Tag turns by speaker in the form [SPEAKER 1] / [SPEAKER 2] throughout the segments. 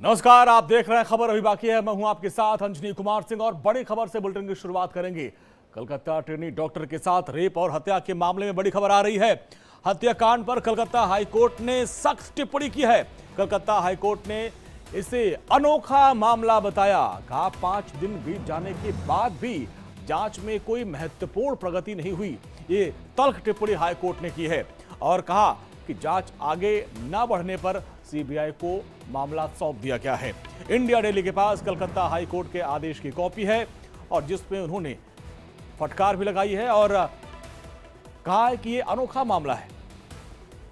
[SPEAKER 1] नमस्कार, आप देख रहे हैं खबर अभी बाकी है। मैं हूं आपके साथ अंजनी कुमार सिंह और बड़ी खबर से बुलेटिन की शुरुआत करेंगे। कलकत्ता ट्रेनी डॉक्टर के साथ रेप और हत्या के मामले में बड़ी खबर आ रही है। हत्याकांड पर कलकत्ता हाईकोर्ट ने सख्त टिप्पणी की है। कलकत्ता हाईकोर्ट ने इसे अनोखा मामला बताया। कहा 5 दिन बीत जाने के बाद भी जांच में कोई महत्वपूर्ण प्रगति नहीं हुई। ये तल्ख टिप्पणी हाईकोर्ट ने की है और कहा कि जांच आगे न बढ़ने पर सीबीआई को मामला सौंप दिया गया है। इंडिया डेली के पास कलकत्ता हाईकोर्ट के आदेश की कॉपी है और जिसमें उन्होंने फटकार भी लगाई है और कहा है कि ये अनोखा मामला है।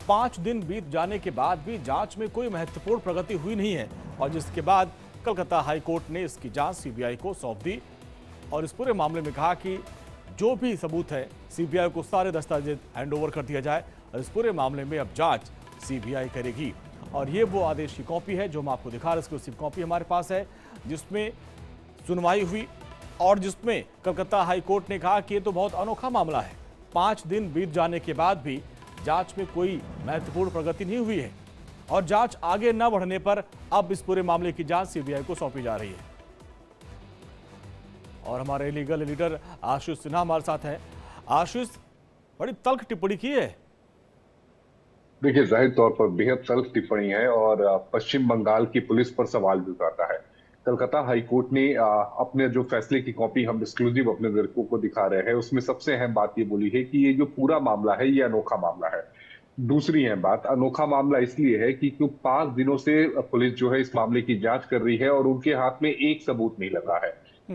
[SPEAKER 1] 5 दिन बीत जाने के बाद भी जांच में कोई महत्वपूर्ण प्रगति हुई नहीं है और जिसके बाद कलकत्ता हाईकोर्ट ने इसकी जांच सीबीआई को सौंप दी और इस पूरे मामले में कहा कि जो भी सबूत है सीबीआई को सारे दस्तावेज हैंडओवर कर दिया जाए और इस पूरे मामले में अब जांच सीबीआई करेगी। और ये वो आदेश की कॉपी है जो हम आपको दिखा रहे हैं। उसकी कॉपी हमारे पास है जिसमें सुनवाई हुई और जिसमें कलकत्ता हाईकोर्ट ने कहा कि ये तो बहुत अनोखा मामला है। 5 दिन बीत जाने के बाद भी जांच में कोई महत्वपूर्ण प्रगति नहीं हुई है और जांच आगे न बढ़ने पर अब इस पूरे मामले की जांच सीबीआई को सौंपी जा रही है। और हमारे लीगल लीडर आशीष सिन्हा हमारे साथ है। आशीष, बड़ी तल्ख टिप्पणी की है।
[SPEAKER 2] देखिए, जाहिर तौर पर बेहद तल्ख टिप्पणी है और पश्चिम बंगाल की पुलिस पर सवाल भी उठाता है। कलकत्ता हाईकोर्ट ने अपने जो फैसले की कॉपी हम एक्सक्लूसिव अपने दर्शकों को दिखा रहे हैं, उसमें सबसे अहम बात ये बोली है कि ये जो पूरा मामला है ये अनोखा मामला है। दूसरी अहम बात, अनोखा मामला इसलिए है कि क्यों 5 दिनों से पुलिस जो है इस मामले की जांच कर रही है और उनके हाथ में एक सबूत नहीं लगा है।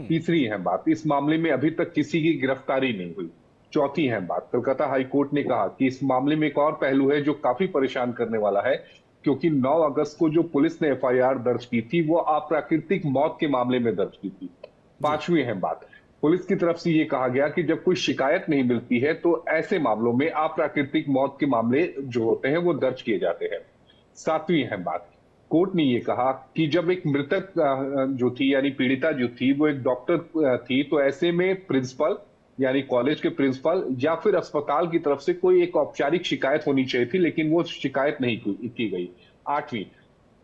[SPEAKER 2] तीसरी अहम बात, इस मामले में अभी तक किसी की गिरफ्तारी नहीं हुई। चौथी अहम बात, कलकत्ता हाईकोर्ट ने कहा कि इस मामले में एक और पहलू है जो काफी परेशान करने वाला है, क्योंकि 9 अगस्त को जो पुलिस ने एफआईआर दर्ज की थी वो अप्राकृतिक मौत के मामले में दर्ज की थी। पांचवी अहम बात, पुलिस की तरफ से ये कहा गया कि जब कोई शिकायत नहीं मिलती है तो ऐसे मामलों में अप्राकृतिक मौत के मामले जो होते हैं वो दर्ज किए जाते हैं। सातवीं अहम बात, कोर्ट ने ये कहा कि जब एक मृतक जो थी यानी पीड़िता जो थी वो एक डॉक्टर थी, तो ऐसे में प्रिंसिपल यानी कॉलेज के प्रिंसिपल या फिर अस्पताल की तरफ से कोई एक औपचारिक शिकायत होनी चाहिए थी, लेकिन वो शिकायत नहीं की गई। आठवीं,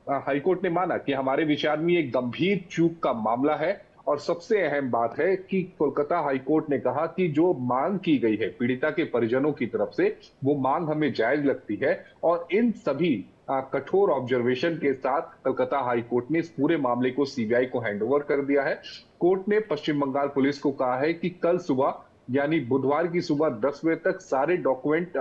[SPEAKER 2] हाईकोर्ट ने माना कि हमारे विचार में एक गंभीर चूक का मामला है और सबसे अहम बात है कि कोलकाता हाईकोर्ट ने कहा कि जो मांग की गई है पीड़िता के परिजनों की तरफ से वो मांग हमें जायज लगती है और इन सभी कठोर ऑब्जर्वेशन के साथ कलकत्ता हाईकोर्ट ने इस पूरे मामले को सीबीआई को हैंडओवर कर दिया है। कोर्ट ने पश्चिम बंगाल पुलिस को कहा है कि कल सुबह यानी बुधवार की सुबह 10 बजे तक सारे डॉक्यूमेंट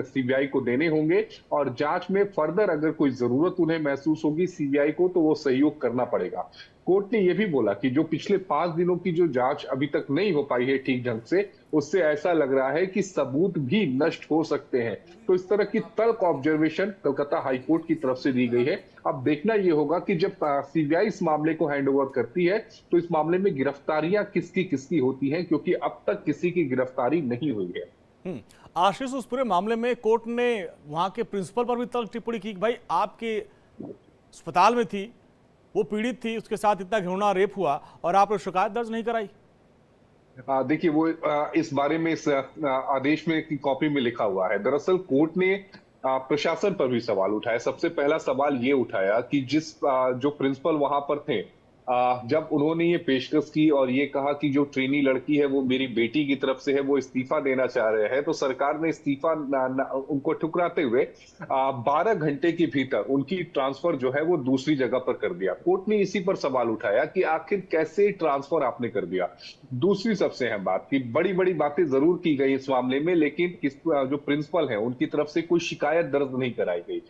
[SPEAKER 2] सीबीआई को देने होंगे और जांच में फर्दर अगर कोई जरूरत उन्हें महसूस होगी सीबीआई को तो वो सहयोग करना पड़ेगा। कोर्ट ने यह भी बोला कि जो पिछले 5 दिनों की जो जांच अभी तक नहीं हो पाई है ठीक ढंग से, उससे ऐसा लग रहा है कि सबूत भी नष्ट हो सकते हैं। तो इस तरह की तल्ख ऑब्जर्वेशन कलकत्ता हाईकोर्ट की तरफ से दी गई है। अब देखना यह होगा कि जब सीबीआई इस मामले को हैंडओवर करती है तो इस मामले में गिरफ्तारियां किसकी किसकी होती हैं, क्योंकि अब तक किसी की गिरफ्तारी नहीं हुई है।
[SPEAKER 1] आशीष, उस पूरे मामले में कोर्ट ने वहां के प्रिंसिपल पर भी तल्ख टिप्पणी की। भाई, आपके अस्पताल में थी, वो पीड़ित थी, उसके साथ इतना घृणा रेप हुआ और आपने शिकायत दर्ज नहीं कराई।
[SPEAKER 2] देखिए, वो इस बारे में इस आदेश में की कॉपी में लिखा हुआ है। दरअसल कोर्ट ने प्रशासन पर भी सवाल उठाया। सबसे पहला सवाल ये उठाया कि जिस जो प्रिंसिपल वहां पर थे, जब उन्होंने ये पेशकश की और ये कहा कि जो ट्रेनी लड़की है वो मेरी बेटी की तरफ से है, वो इस्तीफा देना चाह रहे हैं, तो सरकार ने इस्तीफा उनको ठुकराते हुए 12 घंटे के भीतर उनकी ट्रांसफर जो है वो दूसरी जगह पर कर दिया। कोर्ट ने इसी पर सवाल उठाया कि आखिर कैसे ट्रांसफर आपने कर दिया। दूसरी सबसे अहम बात की बड़ी बड़ी बातें जरूर की गई इस मामले में, लेकिन जो प्रिंसिपल है उनकी तरफ से कोई शिकायत दर्ज नहीं कराई गई।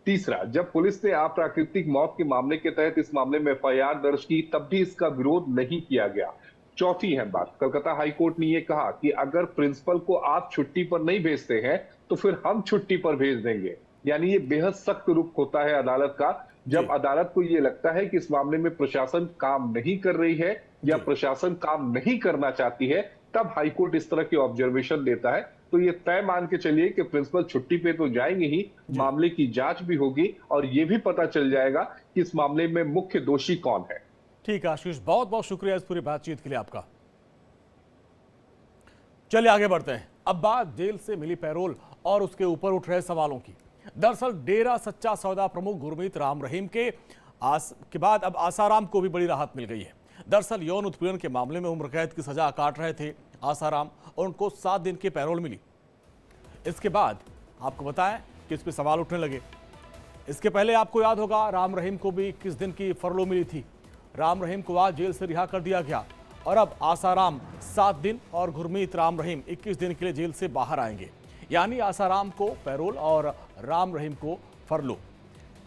[SPEAKER 2] तीसरा, जब पुलिस ने अप्राकृतिक मौत के मामले के तहत इस मामले में एफआईआर दर्ज की तब भी इसका विरोध नहीं किया गया। चौथी अहम बात, कलकत्ता हाईकोर्ट ने यह कहा कि अगर प्रिंसिपल को आप छुट्टी पर नहीं भेजते हैं तो फिर हम छुट्टी पर भेज देंगे। यानी ये बेहद सख्त रुख होता है अदालत का। जब अदालत को ये लगता है कि इस मामले में प्रशासन काम नहीं कर रही है या प्रशासन काम नहीं करना चाहती है, तब हाईकोर्ट इस तरह की ऑब्जर्वेशन देता है। तो ये तय मान के चलिए कि प्रिंसिपल छुट्टी पे तो जाएंगे ही, मामले की जांच भी होगी और ये भी पता चल जाएगा कि इस मामले में मुख्य दोषी कौन है।
[SPEAKER 1] ठीक है आशीष, बहुत बहुत शुक्रिया इस पूरी बातचीत के लिए आपका। चलिए आगे बढ़ते हैं। अब बात जेल से मिली पैरोल और उसके ऊपर उठ रहे सवालों की। दरअसल डेरा सच्चा सौदा प्रमुख गुरमीत राम रहीम के आज के बाद अब आसाराम को भी बड़ी राहत मिल गई है। दरअसल यौन उत्पीड़न के मामले में उम्र कैद की सजा काट रहे थे आसाराम और उनको 7 दिन की पैरोल मिली। इसके बाद आपको बताएं कि इस पर सवाल उठने लगे। इसके पहले आपको याद होगा राम रहीम को भी 21 दिन की फरलो मिली थी। राम रहीम को आज जेल से रिहा कर दिया गया और अब आसाराम 7 दिन और गुरमीत राम रहीम 21 दिन के लिए जेल से बाहर आएंगे। यानी आसाराम को पैरोल और राम रहीम को फरलो।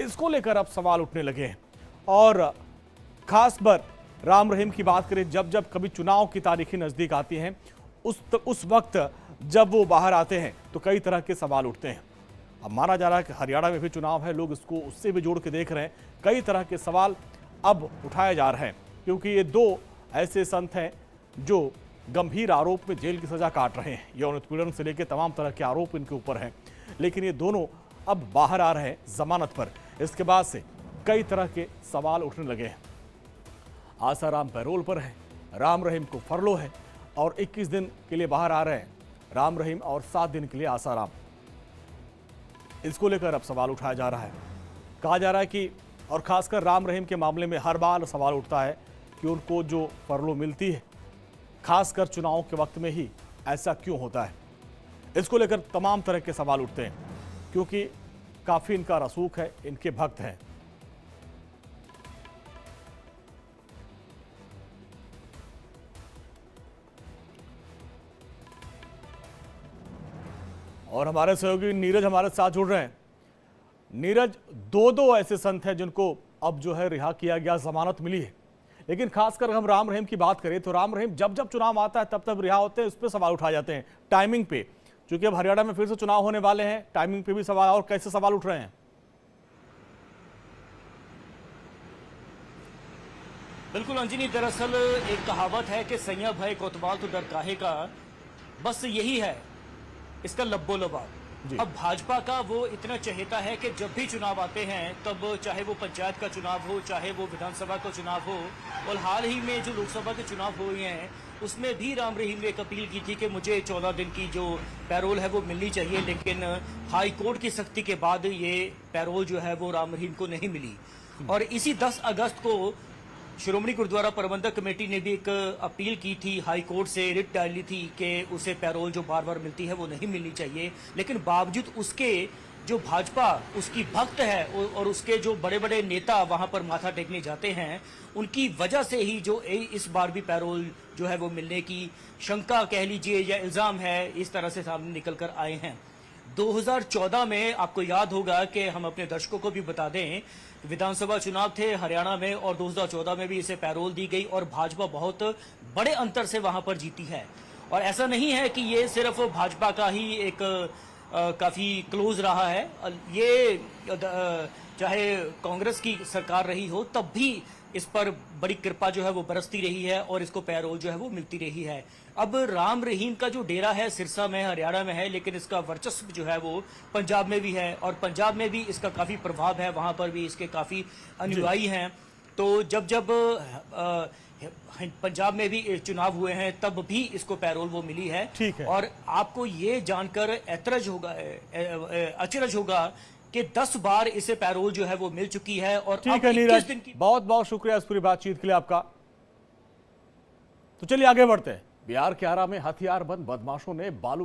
[SPEAKER 1] इसको लेकर अब सवाल उठने लगे हैं और खास पर राम रहीम की बात करें, जब जब कभी चुनाव की तारीखें नज़दीक आती हैं उस वक्त जब वो बाहर आते हैं तो कई तरह के सवाल उठते हैं। अब माना जा रहा है कि हरियाणा में भी चुनाव है, लोग इसको उससे भी जोड़ के देख रहे हैं। कई तरह के सवाल अब उठाए जा रहे हैं क्योंकि ये 2 ऐसे संत हैं जो गंभीर आरोप में जेल की सजा काट रहे हैं। यौन उत्पीड़न से लेकर तमाम तरह के आरोप इनके ऊपर हैं, लेकिन ये दोनों अब बाहर आ रहे हैं जमानत पर। इसके बाद से कई तरह के सवाल उठने लगे हैं। आसाराम पैरोल पर है, राम रहीम को फरलो है और 21 दिन के लिए बाहर आ रहे हैं राम रहीम और 7 दिन के लिए आसाराम। इसको लेकर अब सवाल उठाया जा रहा है। कहा जा रहा है कि और खासकर राम रहीम के मामले में हर बार सवाल उठता है कि उनको जो फरलो मिलती है खासकर चुनाव के वक्त में ही ऐसा क्यों होता है। इसको लेकर तमाम तरह के सवाल उठते हैं क्योंकि काफ़ी इनका रसूख है, इनके भक्त हैं। और हमारे सहयोगी नीरज हमारे साथ जुड़ रहे हैं। नीरज, 2 ऐसे संत हैं जिनको अब जो है रिहा किया गया, जमानत मिली है, लेकिन खासकर हम राम रहीम की बात करें तो राम रहीम जब जब चुनाव आता है तब तब रिहा होते हैं। इस पर सवाल उठाए जाते हैं टाइमिंग पे, क्योंकि अब हरियाणा में फिर से चुनाव होने वाले हैं। टाइमिंग पे भी सवाल, और कैसे सवाल उठ रहे हैं?
[SPEAKER 3] बिल्कुल अंजनी, दरअसल एक कहावत है कि सैया भय कोतवाल तो डर काहे का, बस यही है इसका लब्बो लबाब। अब भाजपा का वो इतना चहेता है कि जब भी चुनाव आते हैं तब चाहे वो पंचायत का चुनाव हो, चाहे वो विधानसभा का चुनाव हो, और हाल ही में जो लोकसभा के चुनाव हुए हैं उसमें भी राम रहीम ने एक अपील की थी कि मुझे 14 दिन की जो पैरोल है वो मिलनी चाहिए, लेकिन हाई कोर्ट की सख्ती के बाद ये पैरोल जो है वो राम रहीम को नहीं मिली। और इसी 10 अगस्त को श्रोमणी गुरुद्वारा प्रबंधक कमेटी ने भी एक अपील की थी, हाई कोर्ट से रिट डाली थी कि उसे पैरोल जो बार बार मिलती है वो नहीं मिलनी चाहिए, लेकिन बावजूद उसके जो भाजपा उसकी भक्त है और उसके जो बड़े बड़े नेता वहां पर माथा टेकने जाते हैं, उनकी वजह से ही जो इस बार भी पैरोल जो है वो मिलने की शंका कह लीजिए या इल्जाम है, इस तरह से सामने निकल कर आए हैं। 2014 में आपको याद होगा कि हम अपने दर्शकों को भी बता दें, विधानसभा चुनाव थे हरियाणा में और 2014 में भी इसे पैरोल दी गई और भाजपा बहुत बड़े अंतर से वहां पर जीती है। और ऐसा नहीं है कि ये सिर्फ भाजपा का ही एक काफी क्लोज रहा है, ये चाहे कांग्रेस की सरकार रही हो तब भी इस पर बड़ी कृपा जो है वो बरसती रही है और इसको पैरोल जो है वो मिलती रही है। अब राम रहीम का जो डेरा है सिरसा में, हरियाणा में है, लेकिन इसका वर्चस्व जो है वो पंजाब में भी है और पंजाब में भी इसका काफी प्रभाव है, वहां पर भी इसके काफी अनुयायी हैं। तो जब जब पंजाब में भी चुनाव हुए हैं तब भी इसको पैरोल वो मिली है।
[SPEAKER 1] ठीक है।
[SPEAKER 3] और आपको ये जानकर अचरज होगा कि 10 बार इसे पैरोल जो है वो मिल चुकी है। और
[SPEAKER 1] ठीक है नीरज, बहुत बहुत शुक्रिया इस पूरी बातचीत के लिए आपका। तो चलिए आगे बढ़ते हैं। बिहार के आरा में हथियारबंद बदमाशों ने बालू